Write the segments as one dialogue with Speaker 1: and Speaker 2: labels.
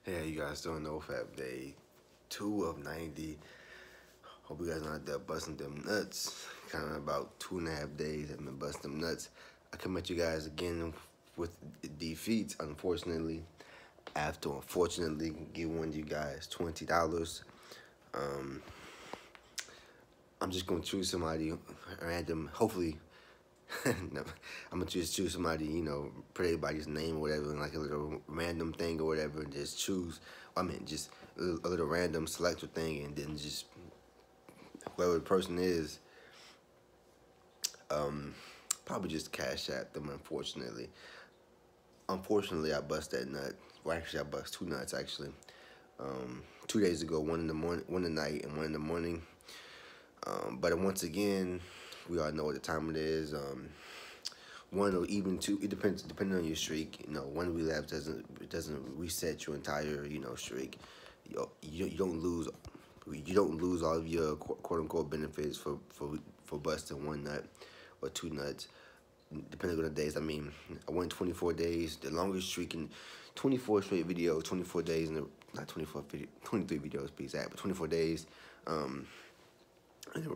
Speaker 1: Hey, you guys doing NoFap day 2 of 90. Hope you guys not there busting them nuts. Kind of about 2.5 days I've been busting them nuts. I come at you guys again with defeats, unfortunately. After unfortunately giving you guys $20. Um, I'm just gonna choose somebody random, hopefully. No, I'm gonna just choose somebody, put everybody's name or whatever, like a little random thing or whatever, and just choose. Just a little random selector thing, and then just whoever the person is, probably just cash at them. Unfortunately, I bust that nut. Well, actually, I bust two nuts actually. 2 days ago, one in the morning, one at night, and one in the morning. But once again, we all know what the time it is. One or even two. It depends. Depending on your streak, one relapse doesn't reset your entire streak. You don't lose. You don't lose all of your quote unquote benefits for busting one nut or two nuts, depending on the days. I mean, I went 24 days, the longest streak in 24 straight videos, 24 days not 24 video, 23 videos, be exact, but 24 days,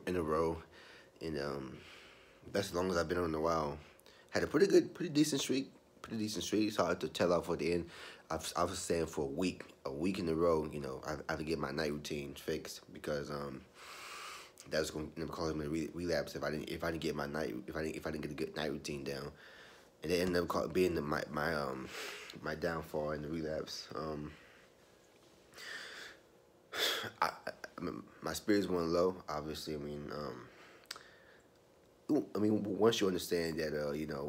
Speaker 1: in a row, and that's as long as I've been on in a while. Had a pretty decent streak. It's hard to tell off at the end. I was saying for a week in a row, I have to get my night routine fixed because that was going to cause me to relapse if I didn't get my if I didn't get a good night routine down, and it ended up being my downfall in the relapse. My spirits went low. Obviously, once you understand that,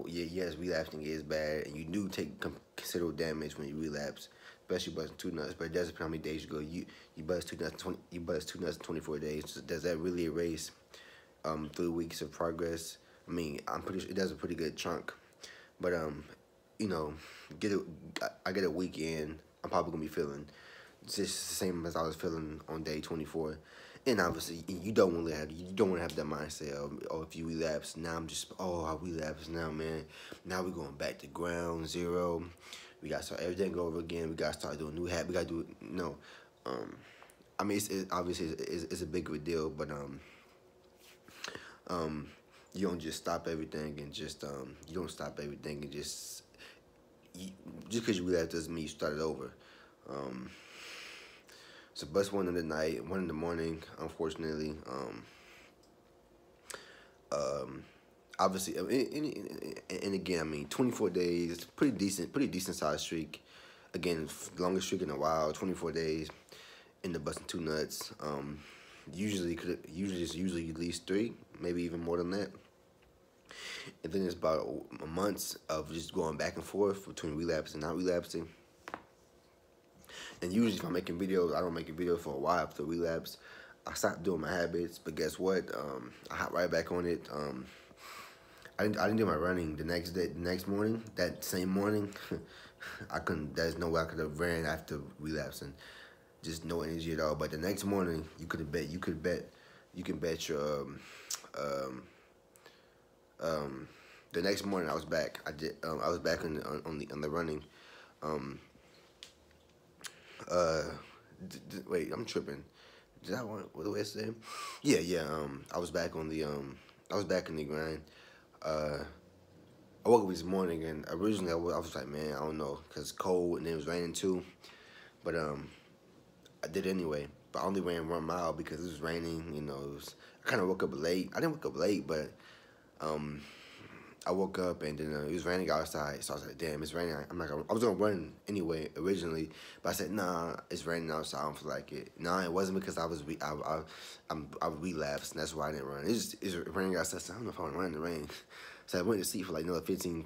Speaker 1: yes, relapsing is bad, and you do take considerable damage when you relapse, especially busting two nuts. But it doesn't depend how many days you go. You bust two nuts. You bust two nuts in 24 days. Does that really erase 3 weeks of progress? I'm pretty sure it does a pretty good chunk. But I get a weekend. I'm probably gonna be feeling just the same as I was feeling on day 24. And obviously, you don't want to have that mindset of, oh, if you relapse, now I relapse now, man. Now we're going back to ground zero. We got to start everything over again. We got to start doing new habits. We got to do no. It's obviously it's a bigger deal, but you don't just stop everything and just just because you relapse doesn't mean you start it over. So bust one in the night, one in the morning, unfortunately. Obviously, and again, 24 days, pretty decent size streak. Again, longest streak in a while, 24 days, in the busting two nuts. Usually at least 3, maybe even more than that. And then it's about months of just going back and forth between relapsing and not relapsing. And usually if I'm making videos, I don't make a video for a while after relapse. I stopped doing my habits, but guess what? I hop right back on it. I didn't do my running the next morning. That same morning, I couldn't. There's no way I could have ran after relapsing. Just no energy at all. But the next morning, you can bet your the next morning I was back. I was back on the running. Wait, I'm tripping. Did I want what do I say? Yeah. I was back on the I was back in the grind. I woke up this morning and originally I was like, man, I don't know, cause cold and it was raining too. But I did anyway. But I only ran 1 mile because it was raining. I kind of woke up late. I didn't wake up late, but I woke up and then it was raining outside, so I was like, damn, it's raining. I was gonna run anyway originally, but I said, nah, it's raining outside, I don't feel like it. Nah, it wasn't because I relapsed, and that's why I didn't run. It's raining outside, so I don't know if I want to run in the rain. So I went to sleep for like another 15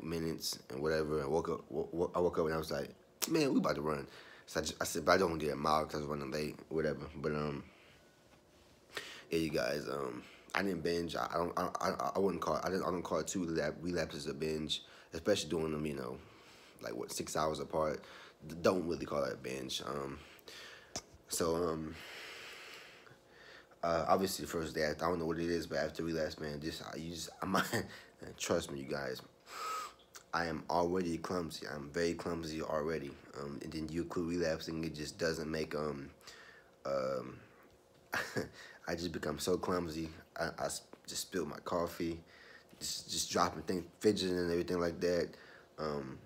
Speaker 1: minutes and whatever, and I woke up and I was like, man, we about to run. So I said, but I don't want to get a mile because I was running late, whatever. But yeah, you guys, I didn't binge. I don't call it two relapses a binge, especially doing them, like 6 hours apart. Don't really call it a binge. Obviously the first day, I don't know what it is, but after relapse, man, I might trust me, you guys. I am already clumsy. I'm very clumsy already. And then you include relapsing, it just doesn't make um I just become so clumsy. Just spill my coffee, just dropping things, fidgeting and everything like that. Um,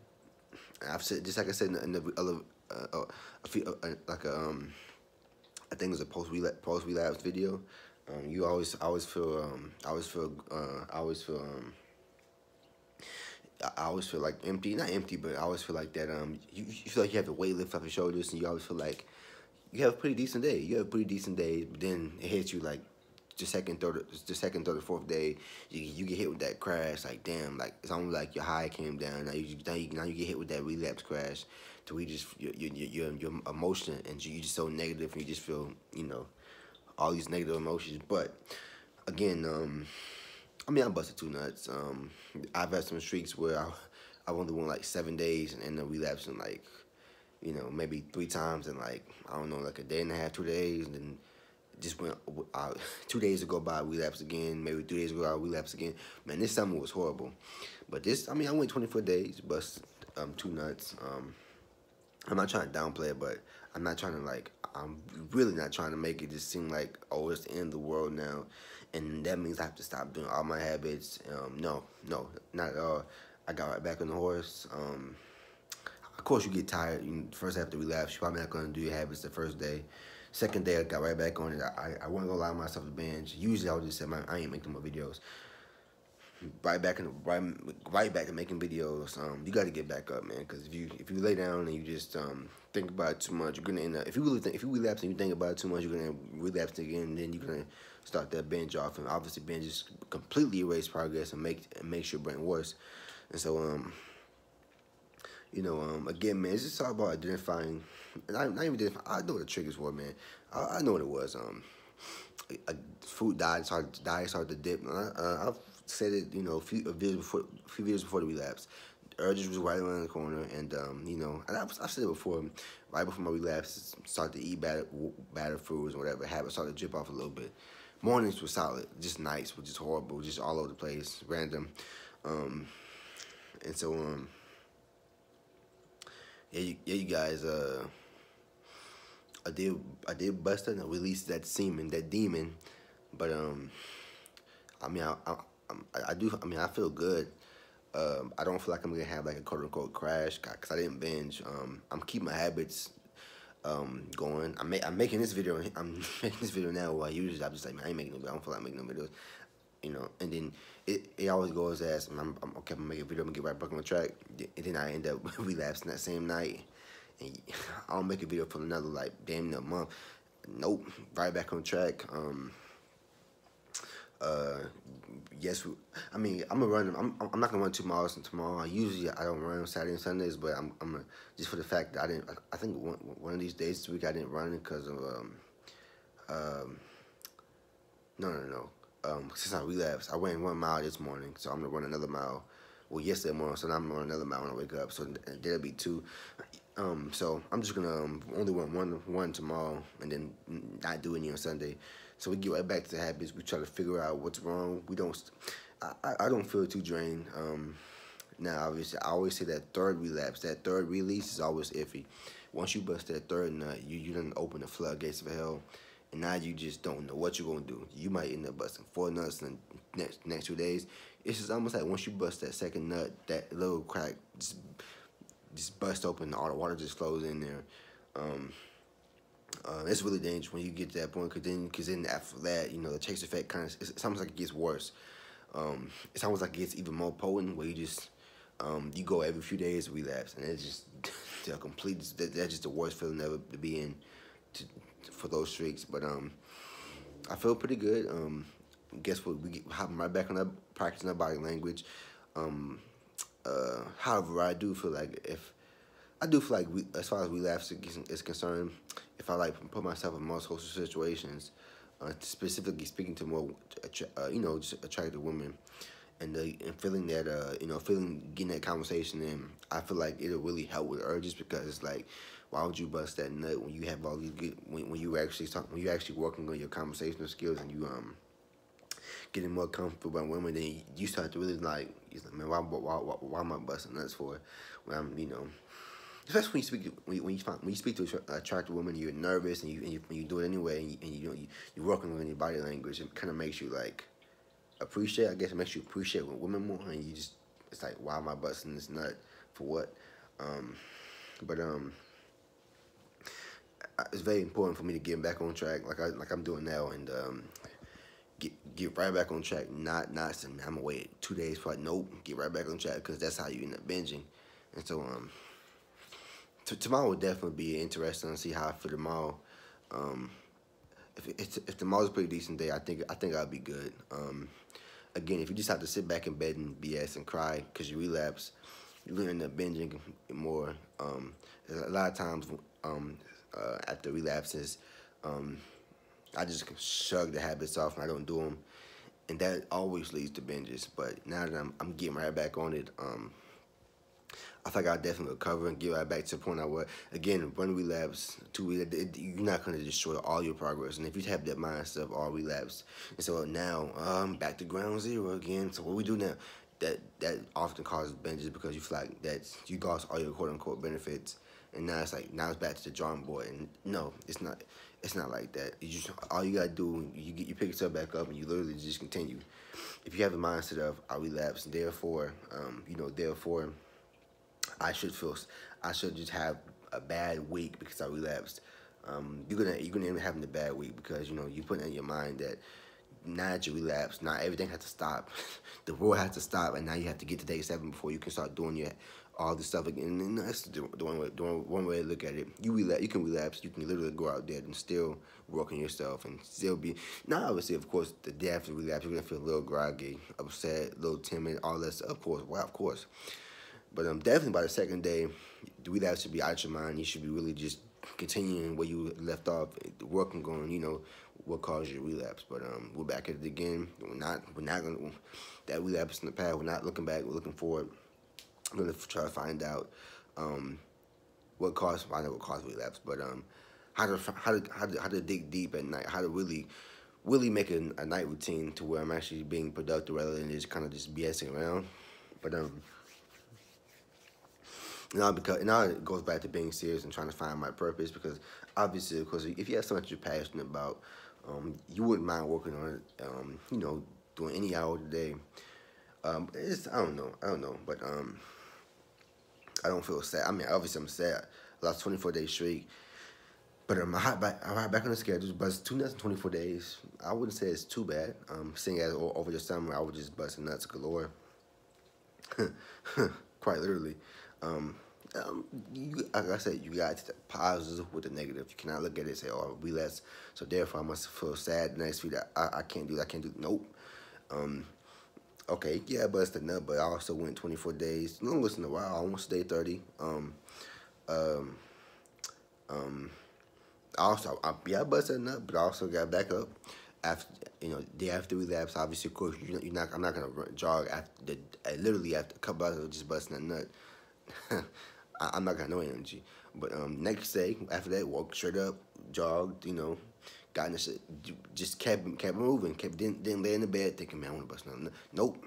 Speaker 1: I've said just like I said in the other a few like I think it was a post relapse video. You always I always feel I always feel I always feel like empty, not empty, but I always feel like that. You feel like you have a weight lift off your shoulders, and you always feel like you have a pretty decent day. You have a pretty decent day, but then it hits you like the second, third, or fourth day. You get hit with that crash. Like damn, like it's almost like your high came down. Now you get hit with that relapse crash, to where you just your emotion and you just so negative, and you just feel all these negative emotions. But again, I mean, I busted two nuts. I've had some streaks where I only went like 7 days and ended up relapsing like, maybe 3 times in like, I don't know, like a day and a half, 2 days. And then just went, 2 days to go by, I relapsed again. Maybe 3 days ago, I relapsed again. Man, this summer was horrible. But I mean, I went 24 days, busted two nuts. I'm not trying to downplay it, but I'm really not trying to make it just seem like, oh, it's the end of the world now. And that means I have to stop doing all my habits. No, not at all. I got right back on the horse. Of course, you get tired. First after relapse, you're probably not going to do your habits the first day. Second day, I got right back on it. I wasn't going to allow myself to binge. Usually, I would just say, man, I ain't making more videos. Right back to making videos. You got to get back up, man. Because if you lay down and you just think about it too much, you're gonna end up. If you relapse and you think about it too much, you're gonna relapse again. And then you're gonna start that binge off, and obviously binge just completely erase progress and makes your brain worse. And so again, man, it's just all about identifying. And not even identifying. I know what the triggers were, man. I know what it was. Food diet started to dip. I've said it, a few videos before the relapse. The urges was right around the corner, and and I've said it before. Right before my relapse, started to eat bad foods and whatever. Habits started to drip off a little bit. Mornings were solid, just nights were just horrible, just all over the place, random. And so you guys. I did bust it and release that demon, but I mean I do. I mean I feel good. I don't feel like I'm gonna have like a quote unquote crash because I didn't binge. I'm keeping my habits going. I'm making this video. I'm making this video now. While usually I'm just like, man, I ain't making no video. I don't feel like making no videos. And then it always goes as I'm okay. I'm gonna make a video. I'm gonna get right back on the track, and then I end up relapsing that same night. And I'll make a video for another like damn near a month. Nope, right back on track. Yes, I mean I'm gonna run. I'm not gonna run 2 miles tomorrow. Usually I don't run on Saturday and Sundays, but I'm gonna, just for the fact that I didn't. I think one of these days this week I didn't run because of no. Since I relapsed, I ran 1 mile this morning, so I'm gonna run another mile. Well, yesterday morning, so now I'm gonna run another mile when I wake up. So that'll be 2. So I'm just gonna only run one tomorrow, and then not do any on Sunday. So we get right back to the habits. We try to figure out what's wrong. We don't. I don't feel too drained. Now obviously I always say that third relapse, that third release is always iffy. Once you bust that third nut, you done open the floodgates of hell, and now you just don't know what you're gonna do. You might end up busting 4 nuts in the next 2 days. It's just almost like once you bust that second nut, that little crack just bust open, all the water just flows in there. It's really dangerous when you get to that point, because then after that, the chase effect it's almost like it gets worse. It's almost like it gets even more potent, where you just you go every few days relapse, and it's just that's just the worst feeling ever to be in for those streaks. But I feel pretty good. Guess what? We hopping right back on that, practicing our body language. However, I do feel like as far as relapse is concerned, if I like put myself in more social situations, specifically speaking to more, just attractive women, and feeling that, getting that conversation in, I feel like it'll really help with urges, because it's like, why would you bust that nut when you have all these when you actually working on your conversational skills, and you getting more comfortable by women, then you start to really like, you like, man, why am I busting nuts for when I'm, especially when you speak when you speak to an attractive woman, you're nervous and you do it anyway, and you're working on your body language. It kind of makes you like appreciate. I guess it makes you appreciate women more, and you just it's like, why am I busting this nut for what? Um, but it's very important for me to get back on track, like I'm doing now, and get right back on track. Not saying I'm gonna wait 2 days for it. Nope, get right back on track because that's how you end up binging. And so tomorrow will definitely be interesting to see how I feel tomorrow. Um, if tomorrow's a pretty decent day, I think I'll be good. Again, if you just have to sit back in bed and BS and cry because you relapse, you end up binging more. A lot of times after relapses, um, I just shrug the habits off and I don't do them, and that always leads to binges. But now that I'm getting right back on it, I think I'll definitely recover and get right back to the point I was. Again, one relapse, two relapse, you're not going to destroy all your progress. And if you have that mindset of all relapse, and so now back to ground zero again. So what we do now, that often causes binges because you feel like that you lost all your quote unquote benefits, and now it's back to the drawing board. And no, it's not. It's not like that. You just all you gotta do, you pick yourself back up and you literally just continue. If you have the mindset of I relapse, therefore, therefore I should just have a bad week because I relapsed. You're gonna end up having a bad week because you put in your mind that now that you relapse, now everything has to stop. The world has to stop, and now you have to get to day 7 before you can start doing all this stuff again. And that's the one way to look at it. You can relapse. You can literally go out there and still work on yourself and still be. Now, obviously, of course, the day after relapse, you're gonna feel a little groggy, upset, a little timid, all that stuff. Of course, well, of course. But definitely by the second day, the relapse should be out your mind. You should be really just continuing where you left off, working on, what caused your relapse. But we're back at it again. We're not gonna that relapse in the past. We're not looking back. We're looking forward. I'm gonna try to find out what caused. I know what caused relapse, but how to dig deep at night. How to really make a night routine to where I'm actually being productive rather than just kind of just BSing around. But because now it goes back to being serious and trying to find my purpose. Because obviously, of course, if you have something that you're passionate about, you wouldn't mind working on it. Doing any hour of the day. I don't know, but I don't feel sad. I mean, obviously I'm sad. I lost 24 days straight, but I right back on the schedule. But it's 2 nuts in 24 days. I wouldn't say it's too bad. Seeing as over the summer, I was just busting nuts galore. Quite literally. Like I said, you got to take the positive with the negative. You cannot look at it and say, "Oh, we less," so therefore I must feel sad the next week that I can't do that. I can't do. Nope. Okay, yeah, I busted a nut, but I also went 24 days. No, listen a while. I almost day 30. I busted a nut, but I also got back up after day after relapse. Obviously, of course, I'm not gonna jog after literally after a couple hours of just busting a nut. I'm not got no energy. But next day after that, walked straight up, jogged, got in the shit, just kept moving, didn't lay in the bed thinking, man, I want to bust nothing. Nope,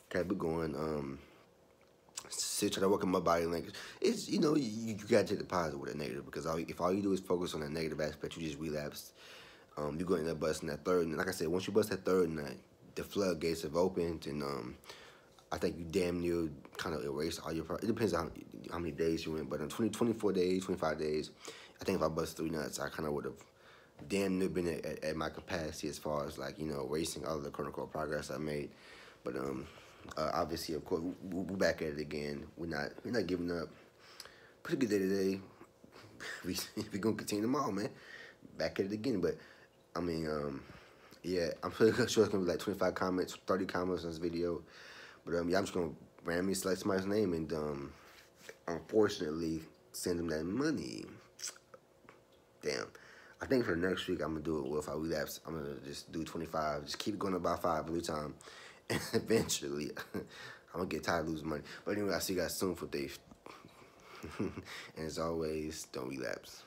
Speaker 1: kept it going. Still try to work on my body language. It's you gotta take the positive with the negative because if all you do is focus on the negative aspect, you just relapse. You're going to end up busting that third. And like I said, once you bust that third night, the floodgates have opened, and I think you damn near kind of erase all your problems. It depends on how many days you went, but in 24 days, 25 days, I think if I bust 3 nuts, I kind of would have damn near been at my capacity as far as erasing all the quote-unquote progress I made. But obviously, of course, we're back at it again. We're not giving up. Pretty good day today. We're gonna continue tomorrow, man. Back at it again, but I mean, yeah, I'm pretty sure it's gonna be like 25 comments, 30 comments on this video. But yeah, I'm just gonna randomly select somebody's name and unfortunately send them that money. Damn. I think for the next week I'm gonna do it. Well, if I relapse, I'm gonna just do 25. Just keep going about 5 every time, and eventually I'm gonna get tired of losing money. But anyway, I'll see you guys soon for Dave. And as always, don't relapse.